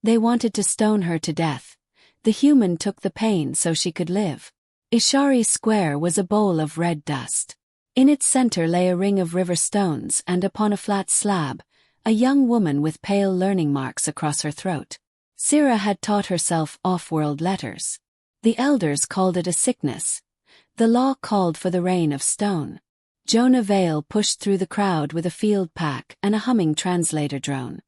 They wanted to stone her to death. The human took the pain so she could live. Ishari Square was a bowl of red dust. In its center lay a ring of river stones, and upon a flat slab, a young woman with pale learning marks across her throat. Sira had taught herself off-world letters. The elders called it a sickness. The law called for the rain of stone. Jonah Vale pushed through the crowd with a field pack and a humming translator drone.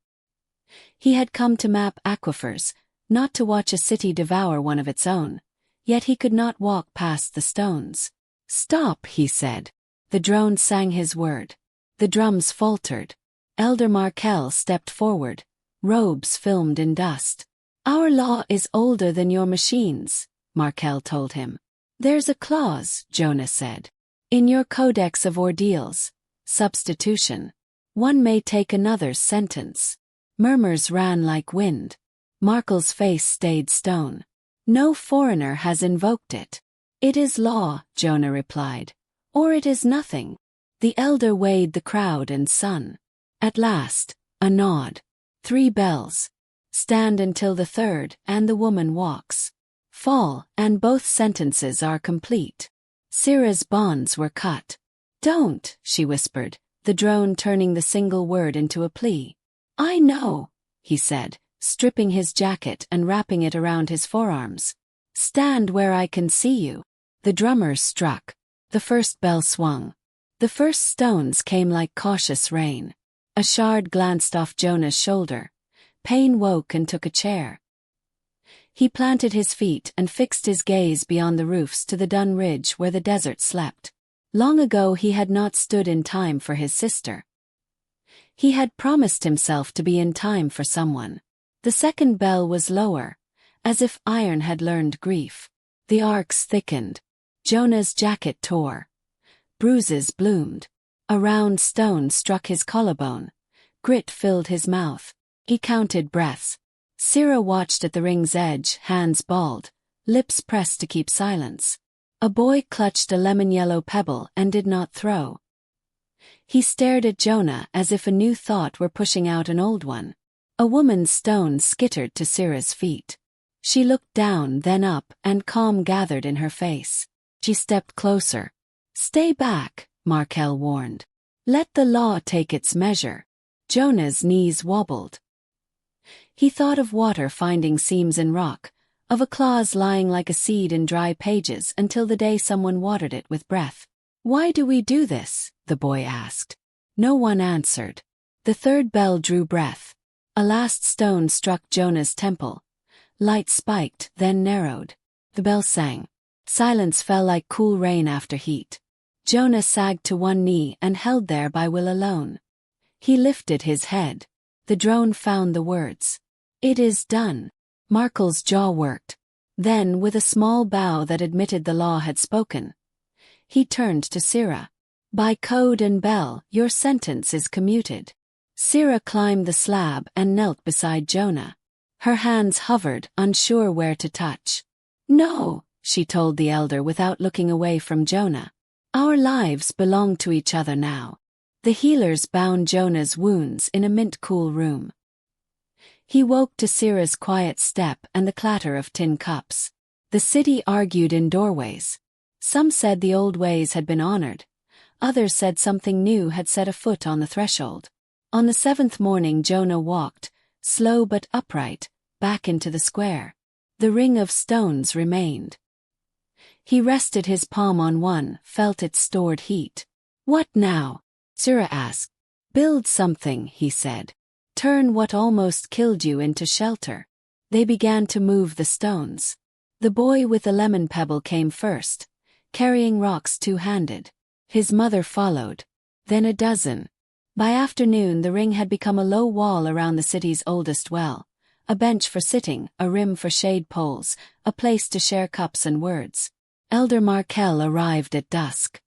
He had come to map aquifers, not to watch a city devour one of its own. Yet he could not walk past the stones. "Stop," he said. The drone sang his word. The drums faltered. Elder Markel stepped forward, robes filmed in dust. "Our law is older than your machines," Markel told him. "There's a clause," Jonah said, "in your codex of ordeals, substitution. One may take another's sentence." Murmurs ran like wind. Markel's face stayed stone. "No foreigner has invoked it." "It is law," Jonah replied. "Or it is nothing." The elder weighed the crowd and sun. At last, a nod. 3 bells. Stand until the third, and the woman walks. Fall, and both sentences are complete. Sira's bonds were cut. "Don't," she whispered, the drone turning the single word into a plea. "I know," he said, stripping his jacket and wrapping it around his forearms. "Stand where I can see you." The drummers struck. The first bell swung. The first stones came like cautious rain. A shard glanced off Jonah's shoulder. Pain woke and took a chair. He planted his feet and fixed his gaze beyond the roofs to the dun ridge where the desert slept. Long ago he had not stood in time for his sister. He had promised himself to be in time for someone. The second bell was lower, as if iron had learned grief. The arcs thickened. Jonah's jacket tore. Bruises bloomed. A round stone struck his collarbone. Grit filled his mouth. He counted breaths. Sira watched at the ring's edge, hands balled, lips pressed to keep silence. A boy clutched a lemon-yellow pebble and did not throw. He stared at Jonah as if a new thought were pushing out an old one. A woman's stone skittered to Sira's feet. She looked down, then up, and calm gathered in her face. She stepped closer. "Stay back," Markel warned. "Let the law take its measure." Jonah's knees wobbled. He thought of water finding seams in rock, of a clause lying like a seed in dry pages until the day someone watered it with breath. "Why do we do this?" the boy asked. No one answered. The third bell drew breath. A last stone struck Jonah's temple. Light spiked, then narrowed. The bell sang. Silence fell like cool rain after heat. Jonah sagged to one knee and held there by will alone. He lifted his head. The drone found the words. "It is done." Markel's jaw worked. Then, with a small bow that admitted the law had spoken, he turned to Sira. "By code and bell, your sentence is commuted." Sira climbed the slab and knelt beside Jonah. Her hands hovered, unsure where to touch. "No," she told the elder without looking away from Jonah. "Our lives belong to each other now." The healers bound Jonah's wounds in a mint-cool room. He woke to Sira's quiet step and the clatter of tin cups. The city argued in doorways. Some said the old ways had been honored. Others said something new had set a foot on the threshold. On the 7th morning Jonah walked, slow but upright, back into the square. The ring of stones remained. He rested his palm on one, felt its stored heat. "What now?" Sira asked. "Build something," he said. "Turn what almost killed you into shelter." They began to move the stones. The boy with the lemon pebble came first, carrying rocks two-handed. His mother followed. Then a dozen. By afternoon the ring had become a low wall around the city's oldest well. A bench for sitting, a rim for shade poles, a place to share cups and words. Elder Markel arrived at dusk.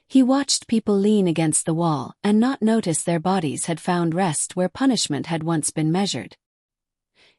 He watched people lean against the wall and not notice their bodies had found rest where punishment had once been measured.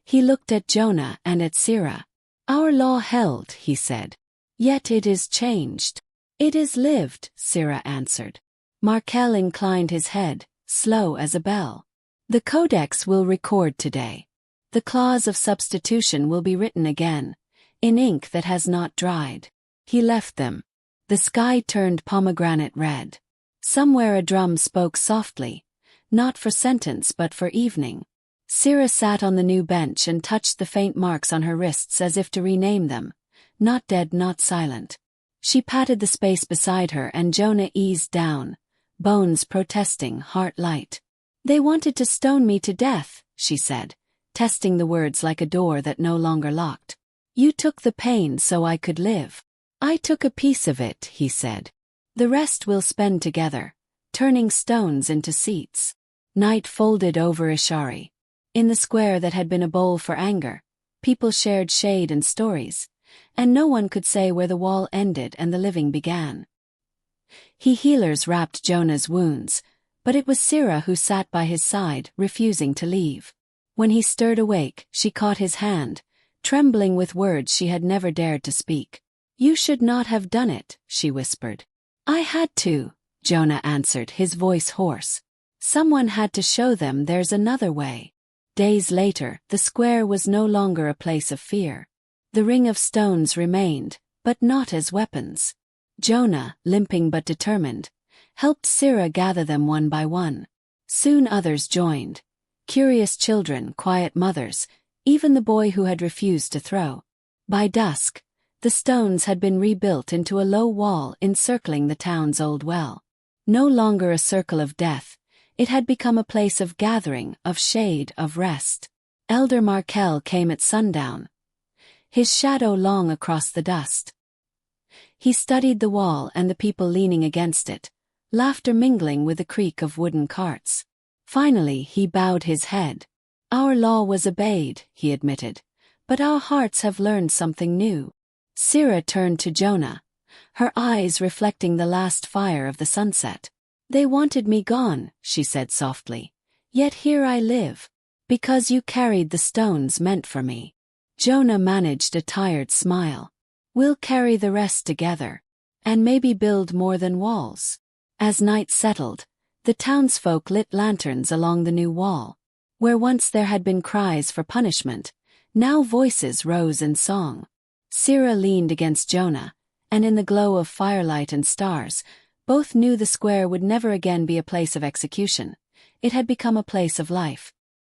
He looked at Jonah and at Sira. "Our law held," he said. "Yet it is changed." "It is lived," Sira answered. Markel inclined his head, slow as a bell. "The codex will record today. The clause of substitution will be written again, in ink that has not dried. He left them. The sky turned pomegranate red. Somewhere a drum spoke softly, not for sentence but for evening. Sira sat on the new bench and touched the faint marks on her wrists as if to rename them, not dead, not silent. She patted the space beside her and Jonah eased down, bones protesting, heart light. "They wanted to stone me to death," she said, testing the words like a door that no longer locked. "You took the pain so I could live." "I took a piece of it," he said. "The rest we'll spend together, turning stones into seats." Night folded over Ishari. In the square that had been a bowl for anger, people shared shade and stories, and no one could say where the wall ended and the living began. Healers wrapped Jonah's wounds, but it was Sira who sat by his side, refusing to leave. When he stirred awake, she caught his hand, trembling with words she had never dared to speak. "You should not have done it," she whispered. "I had to," Jonah answered, his voice hoarse. "Someone had to show them there's another way." Days later, the square was no longer a place of fear. The ring of stones remained, but not as weapons. Jonah, limping but determined, helped Sira gather them one by one. Soon others joined. Curious children, quiet mothers, even the boy who had refused to throw. By dusk, the stones had been rebuilt into a low wall encircling the town's old well. No longer a circle of death, it had become a place of gathering, of shade, of rest. Elder Markel came at sundown, his shadow long across the dust. He studied the wall and the people leaning against it, laughter mingling with the creak of wooden carts. Finally he bowed his head. "Our law was obeyed," he admitted, "but our hearts have learned something new." Sira turned to Jonah, her eyes reflecting the last fire of the sunset. "They wanted me gone," she said softly, "yet here I live, because you carried the stones meant for me." Jonah managed a tired smile. "We'll carry the rest together, and maybe build more than walls." As night settled, the townsfolk lit lanterns along the new wall. Where once there had been cries for punishment, now voices rose in song. Sira leaned against Jonah, and in the glow of firelight and stars, both knew the square would never again be a place of execution. It had become a place of life.